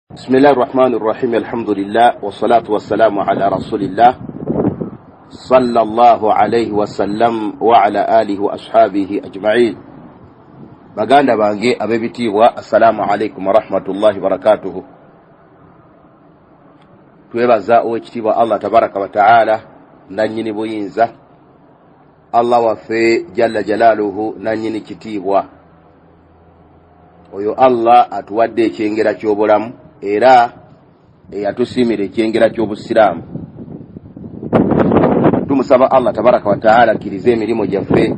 بسم الله الرحمن الرحيم الحمد لله والصلاة والسلام على رسول الله صلى الله عليه وسلم وعلى آله وأصحابه أجمعين. baganda bange abebitiibwa assalamu alaikum warahmatullahi wabarakatuhu. twebaza owekitiibwa Allah tabaraka wa taala nanyini buyinza, Allah waffe jalla jalaluhu nanyini kitiibwa. Oyo Allah atuwadde ekyengera ky'obulamu era eyatusiimira ekyengera ky'obusiraamu. Tumusaba Allah tabaraka wa taala akkirize emirimu gyaffe,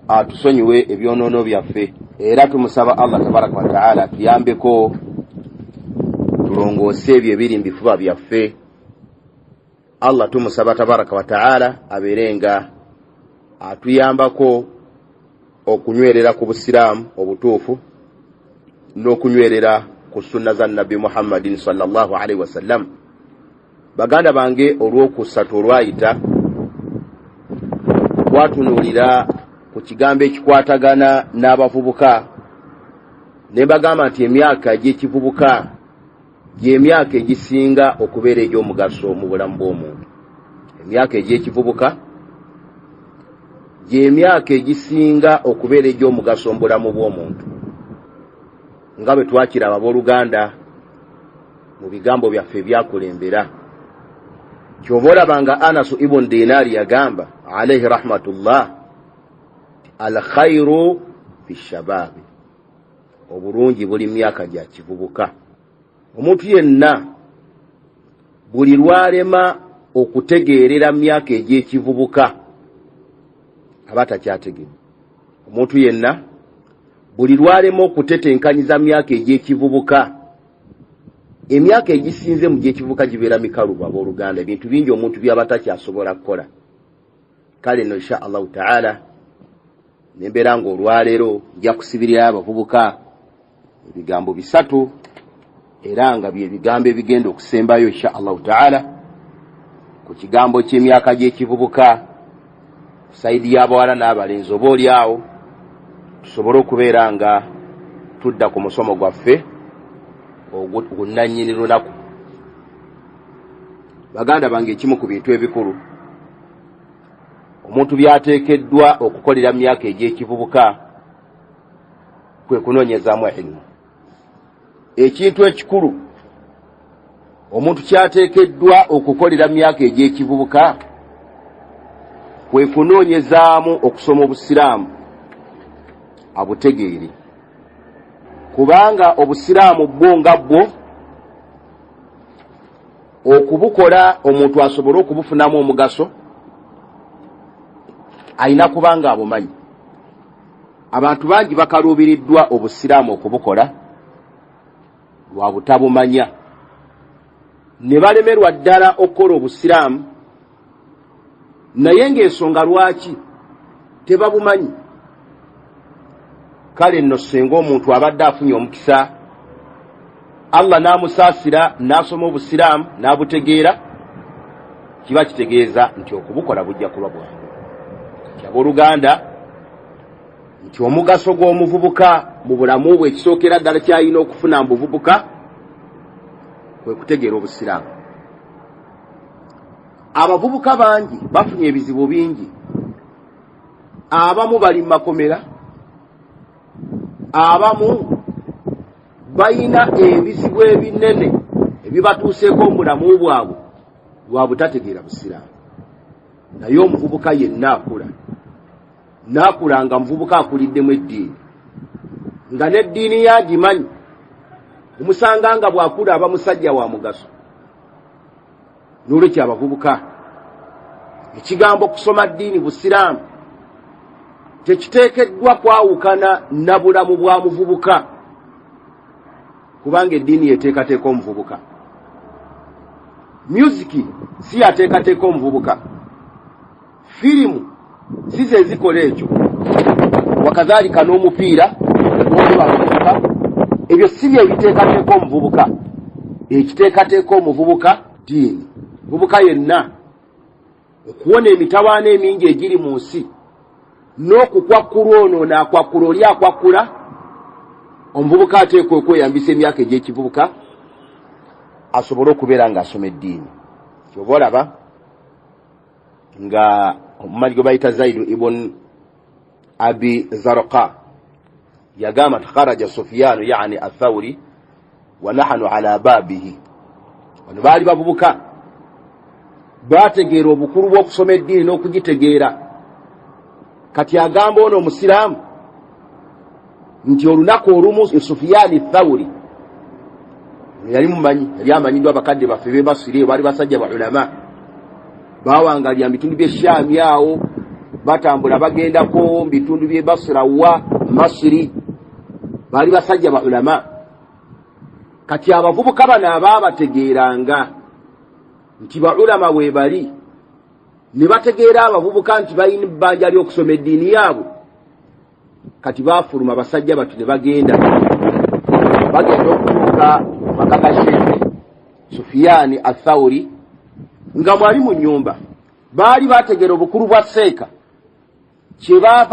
atusonyiwe ebyonoono byaffe, era tumusaba Allah tabaraka wa taala atuyambeko tulongoose ebyo ebiri mu bifuba byaffe. Allah tumusaba tabaraka wa taala abeerenga atuyambako okunywerera ku busiraamu obutuufu n'okunywerera ku sunna za Nabbi Muhammadin sallallahu alaihi wasallam. Baganda bange, olw'okusatu olwayita twatunuulira ku kigambo ekikwatagana n'abavubuka, ne bagamba nti emyaka egy'ekivubuka gy'emyaka egisinga okubeera egy'omugaso mu bulamu bw'omuntu. Emyaka egy'ekivubuka gy'emyaka egisinga okubeera egy'omugaso mu bulamu bw'omuntu, nga bwe twakiraba abooluganda mu bigambo byaffe ebyakulembera. Kyova olabanga Anasu ibn Dinari yagamba alaihi rahmatullah, al khairu fi shababi, obulungi buli myaka gya kivubuka. Omuntu yenna buli lwalema okutegeerera myaka egy'ekivubuka aba takyategeera. Omuntu yenna buli lwalema okutetenkanyiza myaka egy'ekivubuka, emyaka egisinze mu gy'ekivubuka gibeera mikalu abooluganda, ebintu bingi omuntu byaba takyasobola kukola. Kale no insha Allahu taala nembeera nga olwaleero nja kusibirira abavubuka ebigambo bisatu, era nga bye bigambo ebigenda okusembayo insha Allahu taala ku kigambo ky'emyaka gy'ekivubuka saidi y'abawala n'abalenzi. Oba oli awo tusobole okubeera nga tudda ku musomo gwaffe ogunanyini lunaku. Baganda bange, ekimu ku bintu ebikulu omuntu byateekeddwa okukolera myaka egy'ekivubuka kwe kunoonyezaamu ilmu. Ekintu ekikulu omuntu kyateekeddwa okukolera myaka egy'ekivubuka kwe kunoonyezaamu okusoma obusiraamu abutegeere, kubanga obusiraamu bwo nga bwo okubukola omuntu asobole okubufunamu omugaso ayina kubanga abumanyi. Abantu bangi bakaluubiriddwa obusiraamu okubukola lwa butabumanya, ne balemerwa ddala okukola obusiraamu naye ng'ensonga lwaki tebabumanyi. Kale nno singa omuntu abadde afunye omukisa, Allah n'amusaasira n'asoma obusiraamu n'abutegeera, kiba kitegeeza nti okubukola bujja kuba bwangu. Kati abooluganda, nti omugaso gw'omuvubuka mu bulamu bwe ekisookera ddala ky'alina okufuna mu buvubuka kwe kutegeera obusiraamu. Abavubuka bangi bafunye ebizibu bingi. Abamu bali mu makomera, abamu bayina ebizibu ebinene ebibatuuseeko mu bulamu bwabwe lwa butategeera busiraamu. Naye omuvubuka yenna akula, n'akula nga muvubuka akuliddemu eddiini, nga n'eddiini yagimanyi, omusanga nga bw'akula aba musajja wa mugaso. N'olwekyo abavubuka, ekigambo kusoma ddiini busiraamu tekiteekeddwa kwawukana na bulamu bwa muvubuka, kubanga eddiini yeteekateeka omuvubuka. Musiki si yateekateeka omuvubuka, firimu si ze zikola ekyo, wakazaalika n'omupiira n'omuvubuka, ebyo si bye biteekateeka omuvubuka. Ekiteekateeka omuvubuka ddiini. Muvubuka yenna okuwona emitawaana emingi egiri mu nsi, n'okukwakkula ono n'akwakkula oli akwakkula, omuvubuka ateekwa okweyambisa emyaka egy'ekivubuka asobole okubeera ng'asoma eddiini. Kyoba olaba nga omumanyi gwe bayita Zaidu ibn Abi Zarqa yagamba kharaja Sufyanu yani Athawri wa nahnu ala babihi. Bano baali bavubuka bategeera obukulu bw'okusoma eddiini n'okugitegeera. Kati agamba ono omusiraamu nti olunaku olumu Sufyani Athawri yali mumanyi, yali amanyiddwa abakadde baffe b'e Basiri baali basajja ba ulama, bawangalira bitundu by'e Shaami awo, batambula bagendako bitundu by'e Basra wa Masiri, baali basajja ba ulama. Kati abavubuka bano abaabategeeranga nti ba ulama we bali, ne bategeera abavubuka nti balina ebbanja ly'okusoma eddiini yaabwe, kati baafuluma abasajja batu ne bagenda okutuuka maka ga Sheikh Sufyani Athawri nga mwali mu nnyumba. Baali bategeera obukulu bwa seeka,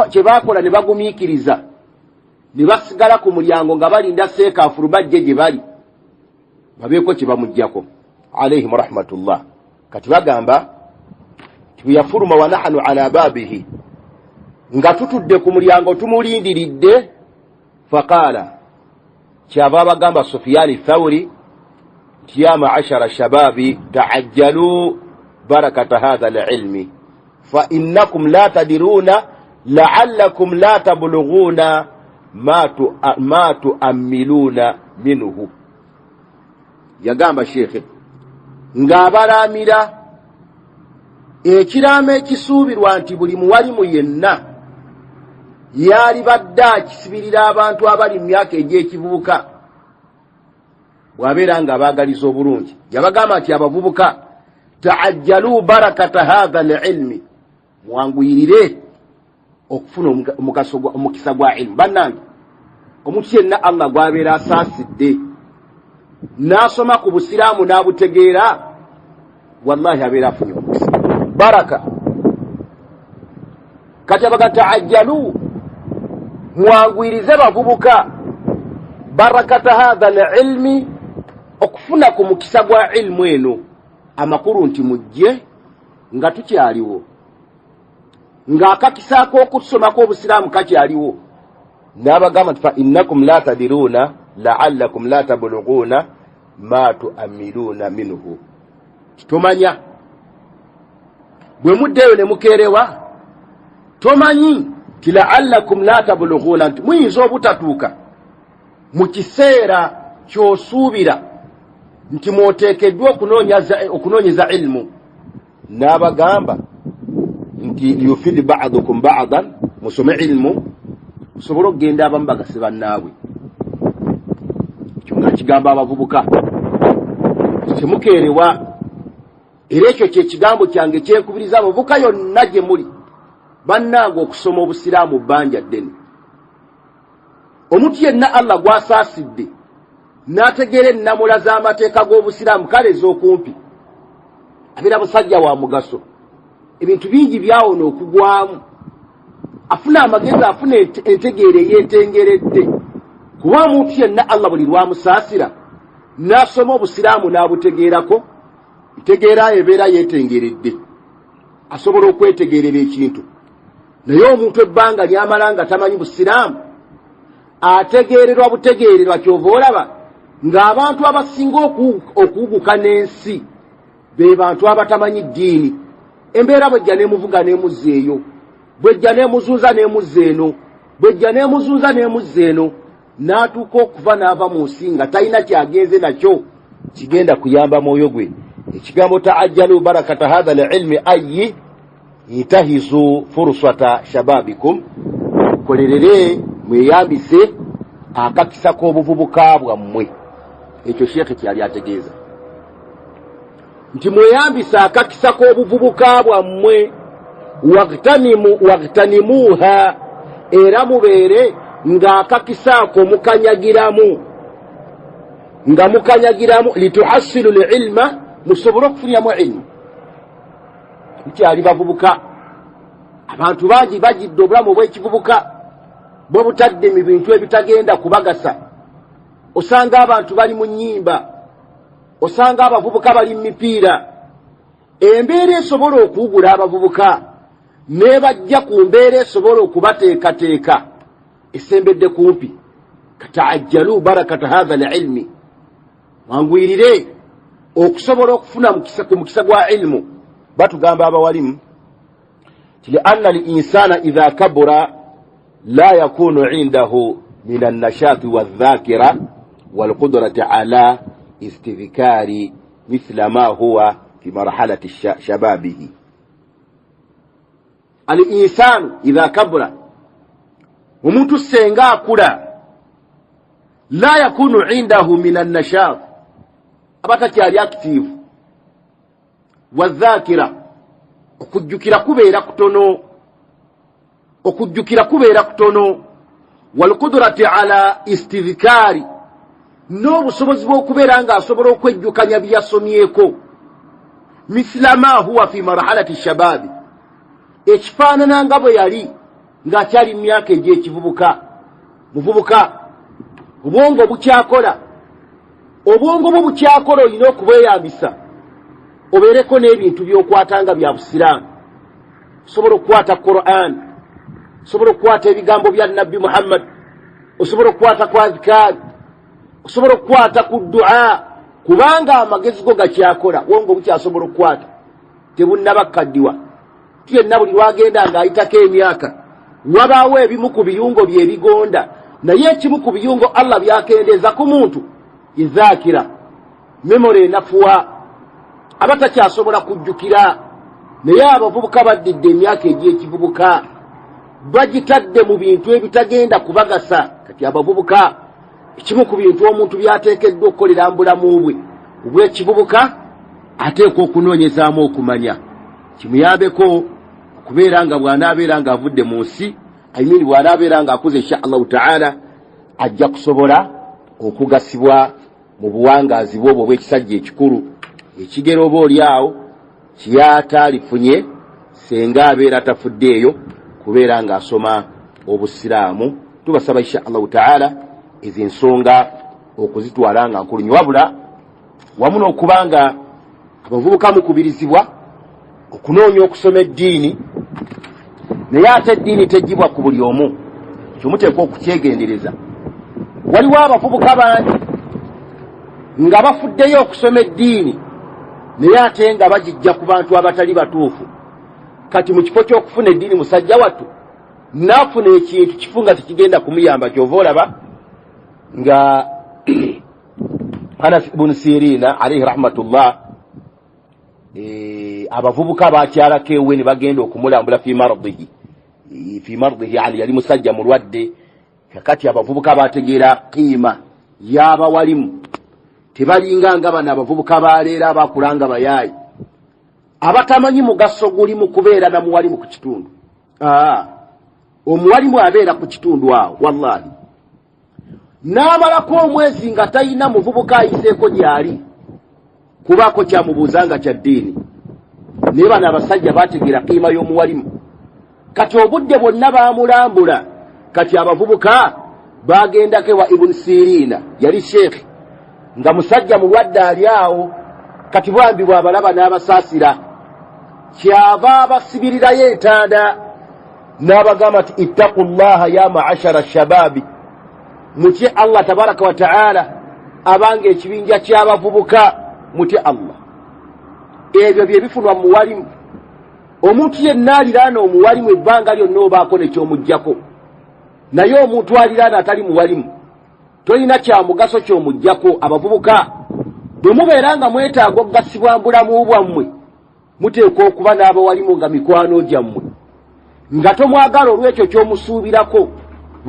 kye baakola ne bagumiikiriza, ne basigala ku mulyango nga balinda seeka afuluma ajje gye bali babeeko kye bamuggyako alaihim rahmatullah. Kati bagamba bwe yafuluma wa nahnu ala babihi, nga tutudde ku mulyango tumulindiridde, faqaala, kyava bagamba Sufyani Thawri nti ya ma'ashara shababi ta'ajjalu barakata hadha al-ilmi fa innakum la tadiruna la'allakum la tablughuna ma tu'ammiluna minhu. Yagamba Sheikh ng'abalamira ekiraamo ekisuubirwa nti buli muwalimu yenna yali badde akisibirira abantu abali mu myaka egy'ekivubuka bw'abeera nga abaagaliza obulungi. Yabagamba nti abavubuka ta'ajjalu barakata hadha al-ilmi, mwanguyirire okufuna omukisa gwa ilmu. Bannange, omuntu yenna Allah gw'abeera asaasidde n'asoma ku busiraamu n'abutegeera, wallahi abeera afunye omukisa baraka. Kati abaga ta'ajjalu, mwangwirize bavubuka barakata hadha al-ilmi, okufuna ku mukisa gwa ilmu eno. Amakuru nti mujje nga tukyaliwo, ng'akakisa k'okusomako obusiraamu kakyaliwo. N'abagamba nti fa innakum la tadiruna la'allakum la tablughuna ma tu'ammiluna minhu. Tomanya bwe muddeyo ne mukeerewa, tomanyi ti la'allakum la tablughuna, nti muyinza obutatuuka mu kiseera ky'osuubira nti mwoteekeddwa okunoonyeza ilmu. N'abagamba nti liyufid ba'dukum ba'dan, musome ilmu musobole okugenda abamu bagase bannaabwe. Ekyo nga kigamba abavubuka temukeerewa, era ekyo kye kigambo kyange kyekubiriza abavubuka yonna gye muli. Bannange, okusoma obusiraamu bbanja ddene. Omuntu yenna Allah gw'asaasidde n'ategeera ennamula z'amateeka g'obusiraamu, kale ez'okumpi abeera musajja wa mugaso. Ebintu bingi byawona okugwamu, afuna amagezi, afuna entegeera eyeetengeredde. Kuba omuntu yenna Allah buli lwamusaasira n'asoma obusiraamu n'abutegeerako, ntegeera ebeera yeetengeredde, asobola okwetegeerera ekintu. Naye omuntu ebbanga ly'amala nga tamanyi busiraamu, ategeererwa butegeererwa, kyova olaba ng'abantu abasinga okuwuguka n'ensi be bantu abatamanyi ddiini. Embeera bwejja n'emuvuga n'emuzza eyo, bwejja n'emuzuuza n'emuzza eno, bwejja n'emuzuuza n'emuzza eno, n'atuuka okuva n'ava mu nsi nga talina kyagenze nakyo kigenda kuyamba mwoyo gwe. Ekigambo ta'ajjalu barakata hadha al-ilmi ayyi intahizu fursata shababikum, kolerere mweyambise akakisa k'obuvubuka bwammwe. Ekyo Sheikh kyali ategeeza nti mweyambise akakisa k'obuvubuka bwammwe, wagtanimuha, era mubeere ng'akakisa ako mukanyagiramu, nga mukanyagiramu lituhasilu l'ilma, musobole okufunyamu ilmu. Mukyali bavubuka, abantu bangi bajidde obulamu obw'ekivubuka bwe butadde mu bintu ebitagenda kubagasa. osanga abantu bali mu nnyimba, osanga abavubuka bali mu mipiira. Embeera esobola okuwugula abavubuka nebajja ku mbeera esobola okubateekateeka esembedde kumpi. Kataajjalu barakata hadha alilmi, mwangwirire okusobola okufuna ku mukisa gwa ilmu. Batugamba abawalimu ti lianna alinsana idha kabura la yakunu indahu min annashati wadhakira walqudrati ala istidhkari mithla ma huwa fi marhalati shababihi. Alinsanu idha kabura, omuntu senga akula, la yakunu indahu min annashat, abatakyali active, wadhakira, okujjukira kubeera kutono, walqudrati ala istidhkari, n'obusobozi bw'okubeera nga asobola okwejjukanya byasomyeko, mithla ma huwa fi marhalati shababi, ekifaanana nga bwe yali ng'akyali mu myaka egy'ekivubuka. Muvubuka, obwongo bukyakola, obwongo bwo bukyakola, olina okubweyambisa obeereko n'ebintu by'okwatanga bya busiraamu. Osobola okukwata Qur'an, osobola okukwata ebigambo bya Nabbi Muhammad, osobola okukwata ku adhikaari, osobola okukwata ku du'a, kubanga amagezi go gakyakola, obwongo bukyasobola okukwata, tebunnabakaddiwa. Yenna buli lwagenda ng'ayitako emyaka, wabaawo ebimu ku biyungo byebigonda, naye ekimu ku biyungo Allah byakendeeza ku muntu, izakira, memory enafuwa, abatakyasobola kujjukira. Naye abavubuka baddidde emyaka egy'ekivubuka, bagitadde mu bintu ebitagenda kubagasa. Kati abavubuka, ekimu ku bintu omuntu byateekeddwa okukolera mu bulamu bwe obw'ekivubuka, ateekwa okunoonyezaamu okumanya kimuyambeko okubeera nga bw'anaabeera ng'avudde mu nsi, bw'anaabeera ng'akuze insha Allahu ta'ala, ajja kusobola okugasibwa mu buwangaazi bw'obwo bw'ekisajja ekikulu ekigero oba oli awo kiyata alifunye senga abeera atafuddeeyo kubeera ng'asoma obusiraamu. Tubasaba insha Allahu ta'ala ezo ensonga okuzitwala nga nkulu nnyo, wabula wamu n'okuba nga abavubuka mukubirizibwa okunoonya okusoma eddiini, naye ate eddiini tejjibwa ku buli omu, kyomuteekwa okukyegendereza. Waliwo abavubuka bangi nga bafuddeyo okusoma eddiini, naye ate nga bagijja ku bantu abatali batuufu. Kati mu kifo ky'okufuna eddiini musajja wattu naafuna ekintu kifu nga tekigenda kumuyamba, kyova olaba nga Anas ibn Sirina alayhi rahmatullah, abavubuka bakyalako ewe ne bagenda okumulambula fi mardihi ali yali musajja mulwadde. Kakati abavubuka bategeera qiima y'abawalimu, tebalinga nga bano abavubuka baleera abakulanga bayaayi abatamanyi mugaso guli mu kubeera na muwalimu ku kitundu. Omuwalimu abeera ku kitundu awo, wallahi n'amalako omwezi nga talina muvubuka ayiseeko gy'ali kubaako kyamubuuzanga kya ddiini. Naye bano abasajja bategeera qiima y'omuwalimu. Kati obudde bwonna baamulambula. Kati abavubuka bagendako ewa Ibn Sirina, yali sheekhi, nga musajja mulwadde ali awo. Kati bwambi bw'abalaba n'abasaasira, kyava basibirirayo entanda n'abagamba nti ittaqullaha ya ma'ashara shababi, mutye Allah tabaraka wa ta'ala, abanga ekibinja ky'abavubuka mutye Allah. Ebyo bye bifunwa mu muwalimu. Omuntu yenna aliraana omuwalimu ebbanga lyonna obaako nekyomuggyako, naye omuntu aliraana atali muwalimu tolina kyamugaso kyomuggyako. Abavubuka bwe mubeera nga mwetaaga okugasibwa mu bulamu bwammwe, muteekwa okuba n'abawalimu nga mikwano gyammwe, nga tomwagala olw'ekyo ky'omusuubirako,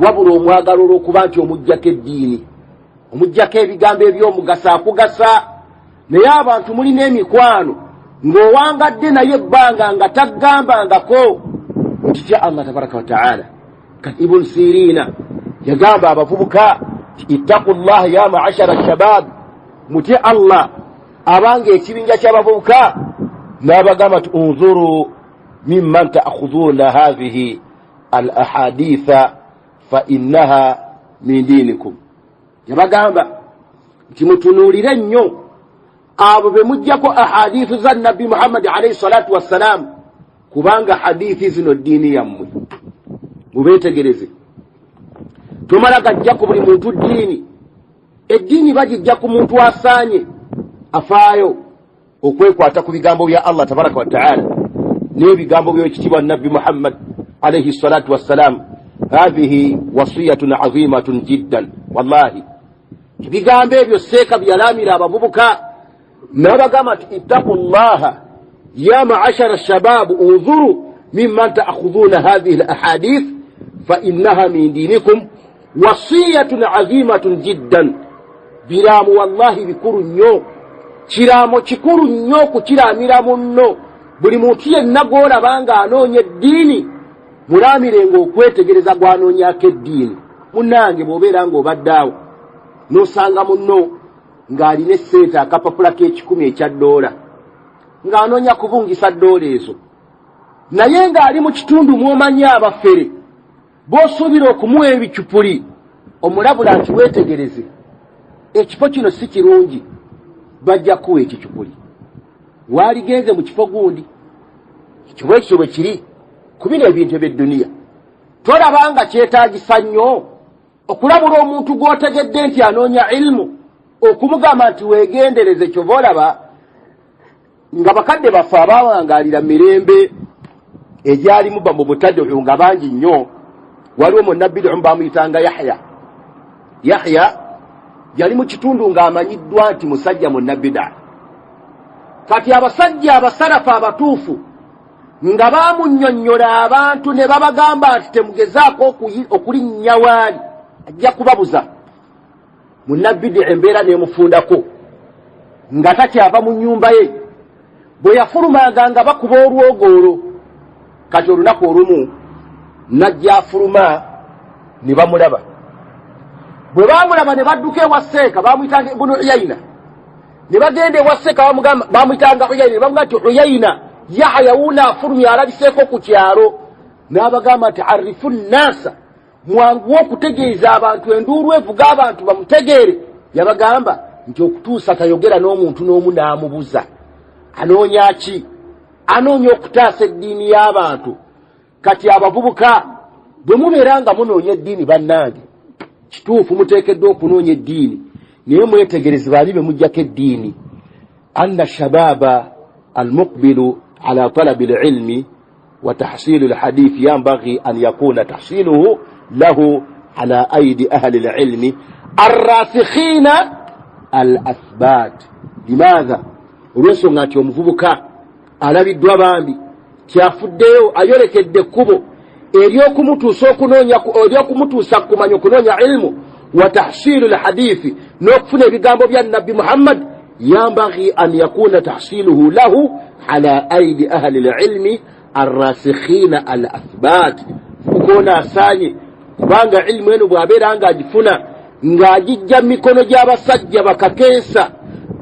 wabula omwagala olw'okuba nti omuggyako eddiini, omuggyako ebigambo eby'omugasa akugasa. Naye abantu mulina emikwano ng'owangadde naye ebbanga nga taggambangako nti Allah tabaraka wa ta'ala. Kati Ibn Sirina yagamba abavubuka ittaqullaha ya ma'ashara shabab, mutye Allah abanga ekibinja ky'abavubuka. N'abagamba nti unzuru mimman ta'khudhuna hadhihi al ahaditha fa innaha min dinikum, yabagamba nti mutunuulire nnyo abo be mujjako ahadithu za nabbi Muhammad alayhi salatu wassalam, kubanga hadithi zino ddiini yammwe. Mubeetegereze, tomala gajja ku buli muntu ddiini. Eddiini bagijja ku muntu asaanye afaayo okwekwata ku bigambo bya Allah tabaraka wa ta'ala n'ebigambo by'ekitiibwa nabbi Muhammad alayhi salatu wassalam. Hadhihi wasiyatun azimatun jiddan, wallahi ebigambo ebyo seeka byalamira abavubuka n'abagamba nti ittaqullaha ya ma'ashara shabab unzuru mimman ta'khudhuna hadhihi al-ahadith fa innaha min dinikum wasiyatun azimatun jiddan. Biramu wallahi bikuru nnyo, kiramo kikuru nnyo kukiramira munno. Buli muntu yenna gw'olabanga anoonya eddiini mulamirenga okwetegereza gw'anoonyako eddiini. Munnange bw'obeera ng'obaddaawo n'osanga munno ng'alina essente akapapula k'$10 ekya $, ng'anoonya kuvungisa $, ezo naye ng'ali mu kitundu mw'omanyi abafere b'osuubira okumuwa ebicupuli, omulabula nti weetegereze ekifo kino si kirungi, bajja kuwa ekicupuli. Waaligenze mu kifo gundi, ekifo ekyo bwe kiri ku bino ebintu eby'edduniya. Tolabanga kyetaagisa nnyo okulabula omuntu gw'otegedde nti anoonya ilmu, okumugamba nti weegendereze. Kyova olaba nga bakadde baffe abaawangaalira mirembe egyalimu mu butaddu nga bangi nnyo. Waliwo munnabbidu bamuyitanga Yahya yali mu kitundu ng'amanyiddwa nti musajja munnabida. Kati abasajja abasalafu abatuufu nga baamunnyonnyola abantu ne babagamba nti temugezaako okulinnya waali, ajja kubabuza. Munnabidi embeera n'emufundako nga takyava mu nnyumba ye. Bwe yafulumanga nga bakuba olwogolo. Kati olunaku olumu najja afuluma ne bamulaba. Bwe baamulaba ne badduka ewa Seeka, baamuyitanga Ibnu Uyayna. Ne bagenda ewa Seeka baamuyitanga Uyayna, ne bamugamba nti Uyayna, Yahya wuuna afulumye alabiseeko ku kyalo. N'abagamba nti arifu nnaasa, mwanguwe okutegeeza abantu, enduulu evuga abantu bamutegeere. Yabagamba nti okutuusa tayogera n'omuntu n'omu n'amubuza. Anoonya ki? Anoonya okutaasa eddiini y'abantu. Kati abavubuka bwe mubeera nga munoonya eddiini bannange, kituufu muteekeddwa okunoonya eddiini, naye mwetegereze baali be mujjako eddiini. Anna shababa almuqbilu ala talabi alilmi wa tahsilu alhadith yanbaghi an yakuna tahsiluhu lahu ala aidi ahli alilmi arrasikhina alathbat. Limadha? Olw'ensonga nti omuvubuka alabiddwa bambi kyafuddeyo ayolekedde ekkubo eryokumutuusa kumanya okunoonya ilmu wa tahsilu alhadithi n'okufuna ebigambo bya nabbi Muhammad. Yambaghi an yakuna tahsiluhu lahu ala aidi ahli alilmi arrasikhina alathbat. Kukoona asaanye kubanga ilmu eno bw'abeera ng'agifuna ng'agijja mu mikono gy'abasajja bakakensa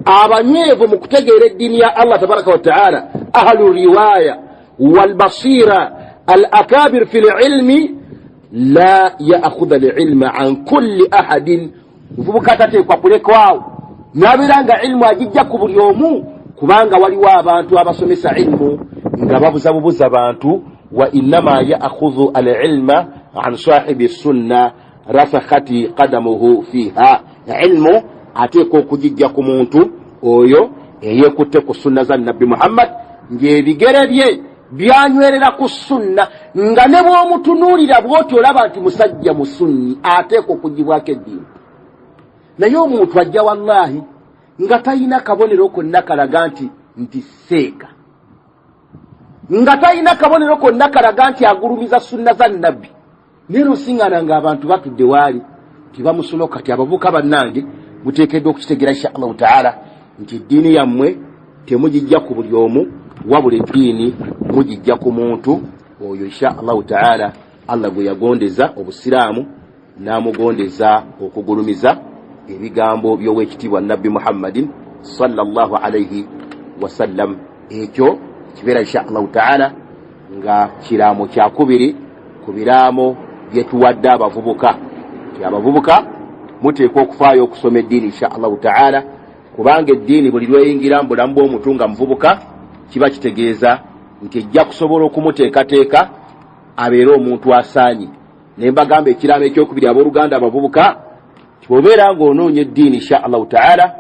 abanyeevu mu kutegeera eddiini ya Allah tabaraka wa ta'ala, ahlu riwaya walbasira alakabir fi lilmi la yaakhudha lilma an kulli ahadin. Muvubuka tateekwa kulekwawo n'abeera nga ilmu agijja ku buli omu, kubanga waliwo abantu abasomesa ilmu nga babuzabubuza abantu. Wa innama yaakhudhu alilma an sahibi sunna rasakhati qadamuhu fiha. Ilmu ateekwa okugijja ku muntu oyo eyeekutte ku sunna za nabbi Muhammad, ng'ebigere bye byanywerera ku sunna, nga ne bw'omutunuulira bw'oti olaba nti musajja musunni, ateekwa okugibwako eddiini. Naye omuntu ajja wallahi nga talina kabonero konna kalaga nti Seeka, nga talina kabonero konna kalaga nti agulumiza sunna za nabbi. Naye olusiŋŋaana ng'abantu batudde waali tibamusono. Kati abavuka bannange muteekeddwa okukitegeera insha Allahu ta'ala nti eddiini yammwe temugijja ku buli omu, wabula eddiini mugijja ku muntu oyo insha Allahu ta'ala Allah gwe yagondeza obusiraamu n'amugondeza okugulumiza ebigambo by'owekitiibwa nabbi Muhammadin sallallahu alayhi wasallam. Ekyo kibeera insha Allahu ta'ala nga kiraamo kyakubiri ku biraamo bye tuwadde abavubuka. Abavubuka muteekwa okufaayo okusoma eddiini insha allahu taala, kubanga eddiini buli lweyingira mu bulamu bw'omuntu nga muvubuka kiba kitegeeza nti ejja kusobola okumuteekateeka abeere omuntu asaanye. Ne mbagamba ekiraamo ekyokubiri abooluganda abavubuka, bw'obeera ng'onoonya eddiini insha allahu taala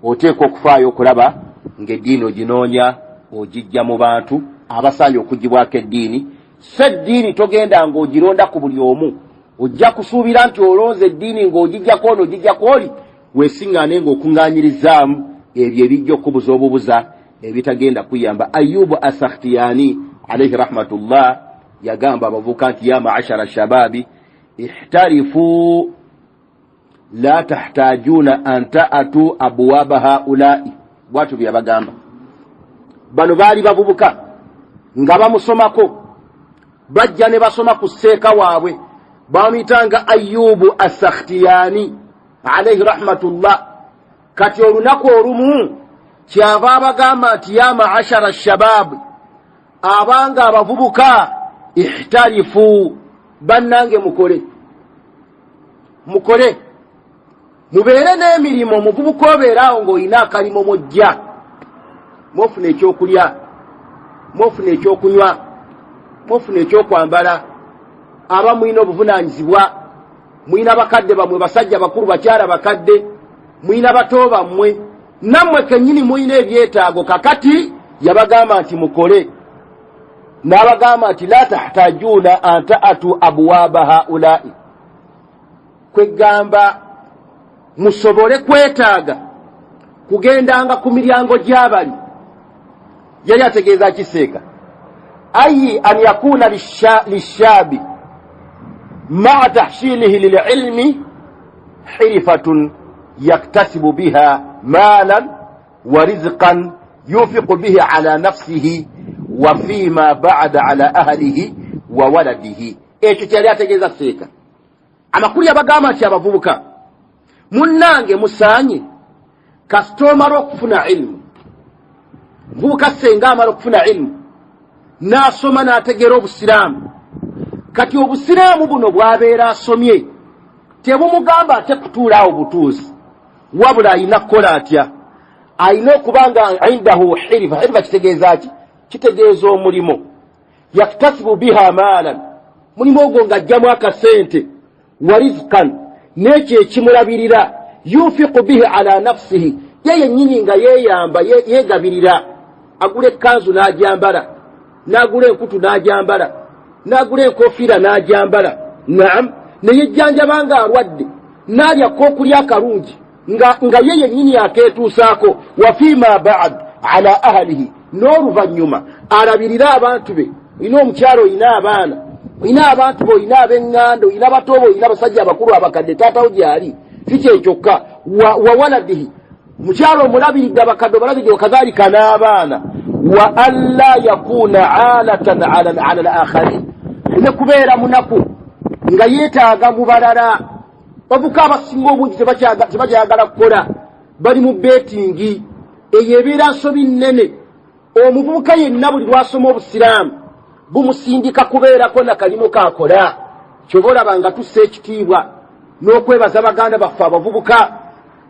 oteekwa okufaayo okulaba ng'eddiini oginoonya ogijja mu bantu abasaanye okugibwako eddiini. So eddiini togenda ng'ogironda ku buli omu, ojja kusuubira nti olonze eddiini ng'ogijjako ono ogijjako oli, weesiŋŋaane ng'okuŋŋaanyirizaamu ebyo ebijja okubuza obubuza ebitagenda kuyamba. Ayubu Asakhtiyani alayhi rahmatullah yagamba abavuka nti ya maashara shababi ihtarifu la tahtajuna an ta'atu abwaba haulai. Bwatu byabagamba bano baali bavubuka nga bamusomako, bajja ne basoma ku sseeka waabwe bamuyitanga Ayubu Asakhtiyani alayhi rahmatullah. Kati olunaku olumu kyava abagamba nti ya maashara shababi, abanga abavubuka ihtarifu, bannange mukole mubeere n'emirimu. Muvubuka obeeraawo ng'olina akalimo mujja, mwofuna ekyokulya, mwofuna ekyokunywa, mwofuna ekyokwambala. Aba mulina obuvunaanyizibwa, mulina bakadde bammwe, basajja bakulu, bakyala bakadde, mulina bato bammwe, nammwe kennyini mulina ebyetaago. Kakati yabagamba nti mukole, n'abagamba nti la tahtajuna an ta'atu abwaba haulai, kwegamba musobole kwetaaga kugendanga ku miryango gy'abali. Yali ategeeza kiseeka ayi an yakuna lishabi maa tahsilihi lililmi hirifatun yaktasibu biha malan wa rizqan yufiqu bihi ala nafsihi wa fima ba'da ala ahlihi wa waladihi. Ekyo kyali ategeeza seeka. Amakulu yabagamba nti abavubuka munnange musaanye kasita omala okufuna ilmu. Mvubuka senga amala okufuna ilmu n'asoma n'ategeera obusiraamu, kati obusiraamu buno bw'abeera asomye tebumugamba ate kutuulaawo butuuzi, wabula alina kukola atya? Alina okuba nga indahu hirifa. Hirifa kitegeeza ki? Kitegeeza omulimo. Yaktasibu biha maalan, mulimu ogwo ng'ajjamu akasente, wa rizqan, n'ekyo ekimulabirira, yufiqu bihi ala nafsihi, ye yennyini nga yeeyamba yeegabirira. Agula ekkanzu n'agyambala, n'agula enkutu n'agyambala, n'agula enkofiira n'agyambala. Naam, ne yejjanjaba nga alwadde, n'alyako okulya akalungi nga ye yennyini akeetuusaako. Wa fiima ba'd ala ahlihi, n'oluvannyuma alabirira abantu be. Olina omukyalo, olina abaana, olina abantu be, olina ab'eŋŋanda, olina bato be, olina basajja abakulu abakadde, taatawo gyali. Si kye kyokka, wa waladihi, mukyalo omulabiridde, abakadde balabiridde, wakazaalika n'abaana. Wa alla yakuna alatan ala al-akharin, ne kubeera munaku nga yeetaaga mu balala. Bavuka abasinga obungi tebakyagala kukola, bali mu betingi. Eyo ebeera nsobi nnene. Omuvubuka yenna buli lwasoma obusiraamu bumusindika kubeerako nakalimo kaakola. Kyova olaba nga tussa ekitiibwa n'okwebaza baganda baffe abavubuka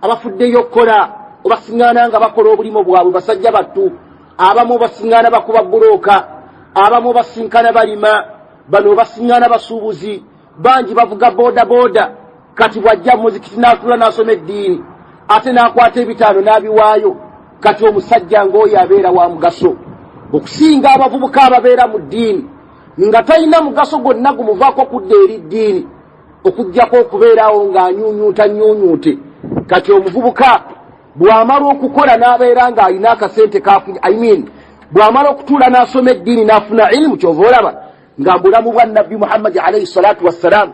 abafuddeyo okukola. Obasiŋŋaana nga bakola obulimo bwabwe, basajja battu. Abamu basiŋŋaana bakuba bulooka, abamu basinkana balima, bano basiŋŋaana basuubuzi, bangi bavuga booda. Kati bw'ajja mu muzikiti n'atula n'asoma eddiini, ate n'akwata ebitaano n'abiwaayo. Kati omusajja ng'oyo abeera wa mugaso okusinga abavubuka ababeera mu ddiini nga talina mugaso gwonna gumuvaako kudda eri ddiini, okuggyako okubeerawo ng'anyuunyuute. Kati omuvubuka bw'amala okukola n'abeera ng'alina akasente kafunye, bw'amala okutuula n'asoma eddiini n'afuna ilmu, kyova olaba nga mbulamu bwa Nabbi Muhammad alayhi salatu wassalamu.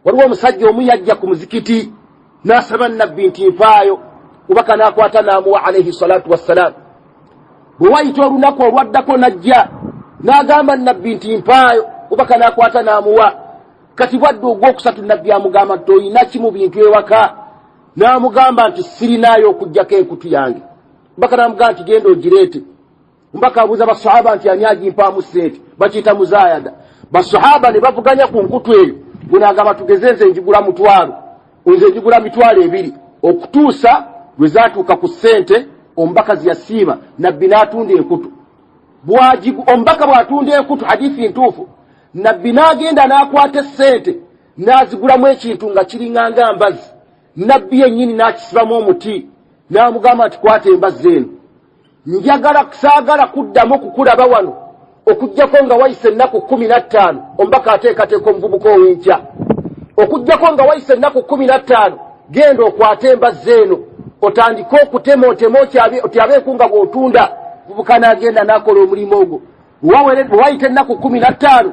Waliwo omusajja omu yajja ku muzikiti n'asaba Nabbi nti nfaayo, Bubaka n'akwata n'amuwa alayhi salatu wassalamu. Bwe wayita olunaku olwaddako n'ajja n'agamba Nabbi nti mpaayo, Bubaka n'akwata n'amuwa. Kati bwadde ogwokusatu Nabbi amugamba nti olina ki mu bintu ewaka? N'amugamba nti sirinaayo okuggyako enkutu yange. Bubaka n'amugamba nti genda ogireete. Bubaka abuuza basahaba nti ani agimpaamu ssente? Bakiyita muzaayada. Basahaba ne bavuganya ku nkutu eyo, guno agamba tugeze nze njigula $1,000. nze njigula $200 okutuusa lwe zaatuuka ku ssente omubaka ziyasiima nabbi n'atunda enkutu. Omubaka bw'atunda enkutu hadithi ntuufu, nabbi n'agenda n'akwata essente n'azigulamu ekintu nga kiringanga mbazi. Nabbi yennyini n'akisibamu omuti n'amugamba nti kwata embazzi eno, njagala saagala kuddamu okukulaba wano okujjako nga wayise ennaku 15. Omubaka ateekateeka omuvubuka ow'enkya okujjako nga wayise ennaku 15, genda okwate embazzi eno otandike okutema oti abeeku nga bw'otunda. Omuvubuka n'agenda n'akola omulimu ogwo. Bw'ayita ennaku 15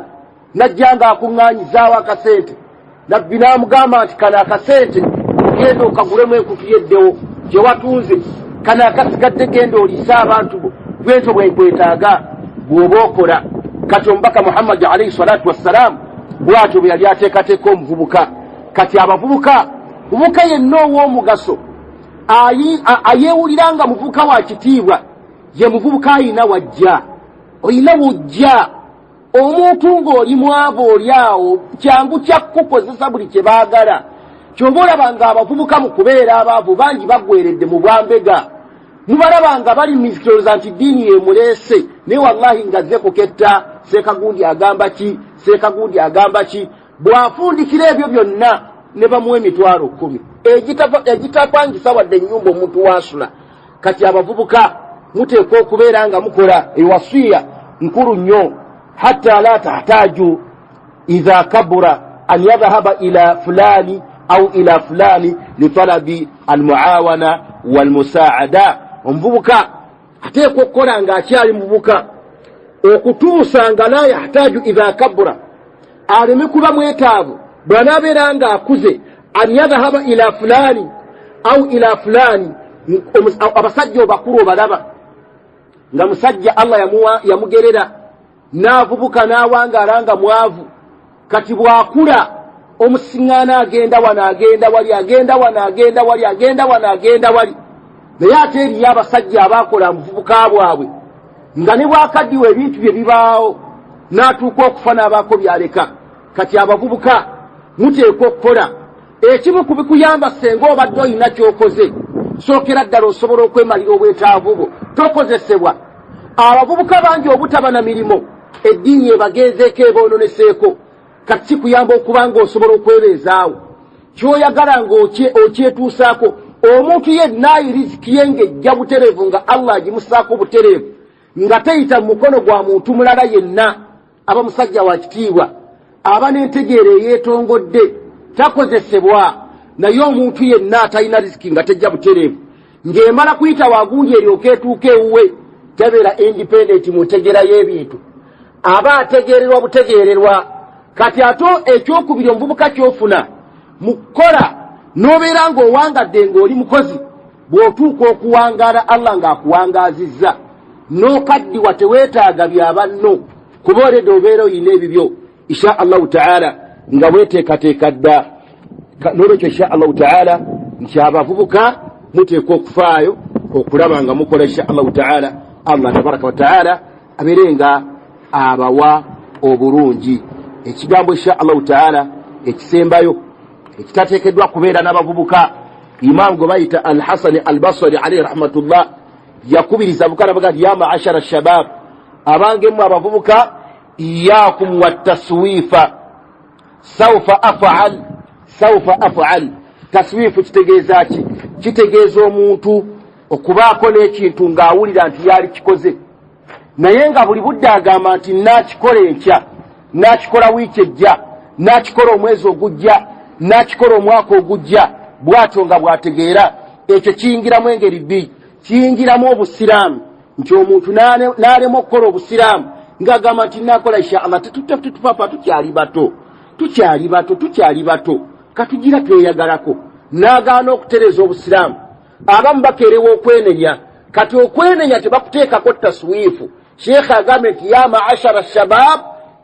n'ajja nga akuŋŋaanyizaawo akasente. Nabbi n'amugamba nti kano akasente genda okagulemu enkutu y'eddewo gye watunze, kano akasigadde genda oliisa abantu bwentyo bwekwetaaga bw'oba okola. Kati omubaka Muhammad alayhi salatu wassalamu bw'atyo bwe yali ateekateeka omuvubuka. Kati abavubuka, muvubuka yenna ow'omugaso ayeewulira nga muvubuka wa kitiibwa ye muvubuka ayina wajja, oyina wujja. Omuntu ng'oli mwavu oli awo kyangu kya kukozesa buli kye baagala. Ky'oba olabanga abavubuka mu kubeera abaavu bangi baggweredde mu bwambega. Mubalabanga bali mizikirooza nti ddiini yemuleese, naye wallahi ngazze kuketta Seekagundi agamba ki, Seekagundi agamba ki. Bw'afundikira ebyo byonna ne bamuwa $10,000 egitapangisa wadde ennyumba omuntu wasula. Kati abavubuka muteekwa okubeera nga mukola ewasiya nkulu nnyo, hatta la tahtaju idha kabura an yadhhaba ila fulani au ila fulani litalabi almuawana walmusaada. Omuvubuka ateekwa okukola nga akyali muvubuka okutuusa nga la yahtaju idha kabura, aleme kuba mwetaavu bw'anaabeera nga akuze, an yadhhaba ila fulani au ila fulani. Abasajja obakulu obalaba nga musajja Allah yamugerera n'avubuka n'awangaala nga mwavu. Kati bw'akula omusiŋŋaana agenda wano agenda wali, agenda wano agenda wali, agenda wano agenda wali. Naye ate eriyo abasajja abaakola muvubuka bwabwe nga ne bwakaddiwa ebintu bye bibaawo n'atuuka okufa n'abaako byaleka. Kati abavubuka muteekwa okukola ekimu ku bikuyamba senga obadde olina ky'okoze. Sookera ddala osobola okwemalira obwetaavu bwo, tokozesebwa. Abavubuka bangi obutaba na mirimu eddiini ebagenzeeko eboononeseeko. Kati kikuyamba okuba ng'osobola okwebeezaawo kyoyagala ng'okyetuusaako. Omuntu yenna riziki ye ng'ejja butereevu nga Allah agimusaako butereevu, nga teyita mu mukono gwa muntu mulala yenna. Aba musajja wa kitiibwa, aba n'entegeera eyeetongodde, takozesebwa. Naye omuntu yenna atalina riziki nga tejja butereevu, ng'emala kuyita wagundi eryoka etuuka ewuwe, tabeera independent mu ntegeera y'ebintu, aba ategeererwa butegeererwa. Kati ate ekyokubiri omuvubuka kyofuna mu kukola n'obeera ng'owangadde ng'oli mukozi, bw'otuuka okuwangaala Allah ng'akuwangaazizza n'okaddiwa teweetaaga bya banno, kuba oledde obeera oyina ebibyo insha Allahu ta'ala nga weeteekateeka dda. N'olwekyo insha Allahu ta'ala nti abavubuka muteekwa okufaayo okulaba nga mukola insha Allahu ta'ala. Allah tabaraka wa ta'ala abeere nga abawa obulungi. Ekigambo insha Allahu ta'ala ekisembayo ekitateekeddwa kubeera n'abavubuka, Imam gwe bayita Al-Hasan Al-Basri alayhi rahmatullah yakubiriza bukana baga ya ma'ashara shabab, abange mu abavubuka, iyakum wataswifa sawfa af'al. Taswifu kitegeeza ki? Kitegeeza omuntu okubaako n'ekintu ng'awulira nti yali kikoze, naye nga buli budde agamba nti nakikola enkya, nakikola wiiki ejja, nakikola omwezi ogujja, nakikola omwaka ogujja. Bw'atyo nga bw'ategeera ekyo kiyingiramu engeri bbiri. Kiyingiramu obusiraamu, nti omuntu n'alema okukola obusiraamu ng'agamba nti nakola insha Allah. Tetupapa tukyali bato katugira tweyagalako, n'agaana okutereeza obusiraamu. Abamu bakeerewa okwenenya. Kati okwenenya tebakuteekako taswifu. Sheekh agambye nti ya ma'ashara shabab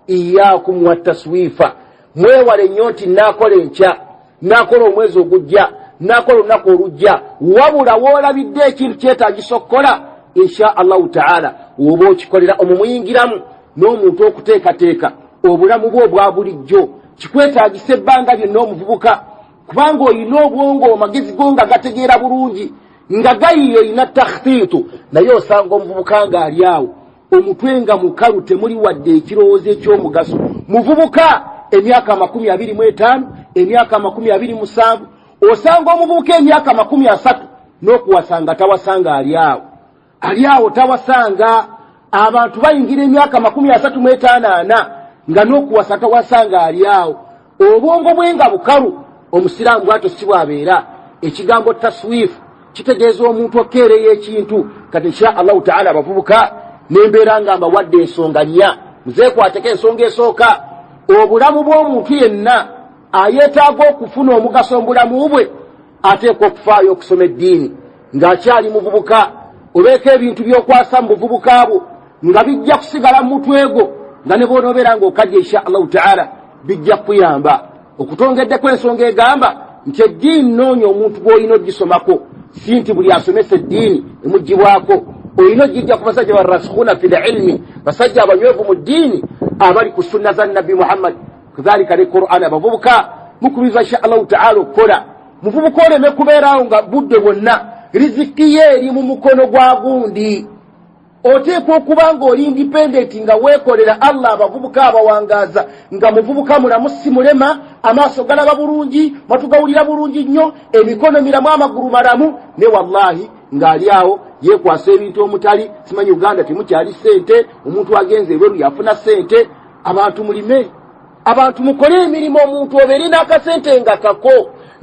iyakum wataswifa, mwewale nnyo nti naakola enkya, naakola omwezi ogujja, naakola olunaku olujja. Wabula woolabidde ekintu kyetaagisa okukola, insha Allahu ta'ala oba okikolera omumuyingiramu n'omuntu okuteekateeka obulamu bwo obwa bulijjo. Kikwetaagisa ebbanga lyonna omuvubuka kubanga oyina obwongo amagezi go nga gategeera bulungi nga gayiye ina takhtiitu naye osanga omuvubuka nga ali awo omutwe nga mukalu temuli wadde ekirowoozo eky'omugaso muvubuka emyaka 25 emyaka 27 osanga omuvubuka emyaka 30 n'okuwasanga tawasanga ali awo tawasanga abantu bayingira emyaka 35 nga n'okuwasa tawasanga ali awo obwongo bwenga bukalu omusiraamu bwato si bwabeera ekigambo taswifu kitegeeza omuntu okeereye ekintu kati insha Allahu taala abavubuka nembeera nga mbawadde ensonga nnya muzeekwateko ensonga esooka obulamu bw'omuntu yenna ayeetaaga okufuna omugaso mu bulamu bwe ateekwa okufaayo okusoma eddiini ng'akyali muvubuka obeeko ebintu by'okwasa mu buvubuka bwo nga bijja kusigala mu mutwe gwo nga ne bw'onoobeera ng'okadya insha Allahu taala bijja kuyamba okutongeddeko ensonga egamba nti eddiini noonya omuntu gw'olina ogisomako si nti buli asomesa eddiini emugibwako olina ogijja ku basajja barasikhuna fil ilmi basajja abanywevu mu ddiini abali ku sunna za nabbi Muhammad kadhalika ne Qur'an abavubuka mukubiza insha Allahu taala okukola muvubuka oleme kubeerawo nga budde bwonna riziki ye eri mu mukono gwa gundi oteekwa okuba ng'oli independent nga weekolera Allah abavubuka abawangaaza nga muvubuka mulamu si mulema amaaso galaba bulungi matugawulira bulungi nnyo emikono miramu amagulu malamu ne wallahi ng'ali awo yeekwasa ebintu omutali simanyi Uganda temukyali ssente omuntu agenze ebweru yafuna ssente abantu mulime abantu mukole emirimu omuntu obeere n'akasente nga kako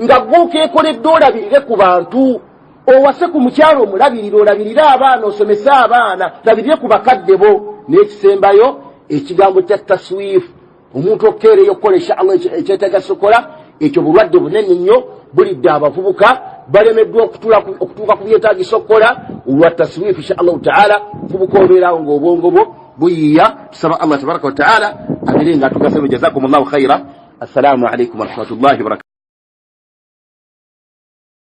nga gwokeekoledde olabirire ku bantu owase ku mukyalo omulabirire olabirire abaana osomese abaana labirire ku bakadde bo n'ekisembayo ekigambo kya taswifu omuntu okeereyo okukola insha Allah ekyetegese okukola ekyo bulwadde bunene nnyo bulidde abavubuka balemeddwa okutuuka ku byetaagisa okukola olwa taswifu insha Allahu taala fubuka obeerawo ng'obwongo bwo buyiiya tusaba Allah tabaraka wa taala abeere nga atugase. Jazakumullahu khaira. Assalamu alaikum warahmatullahi wabarakatuh.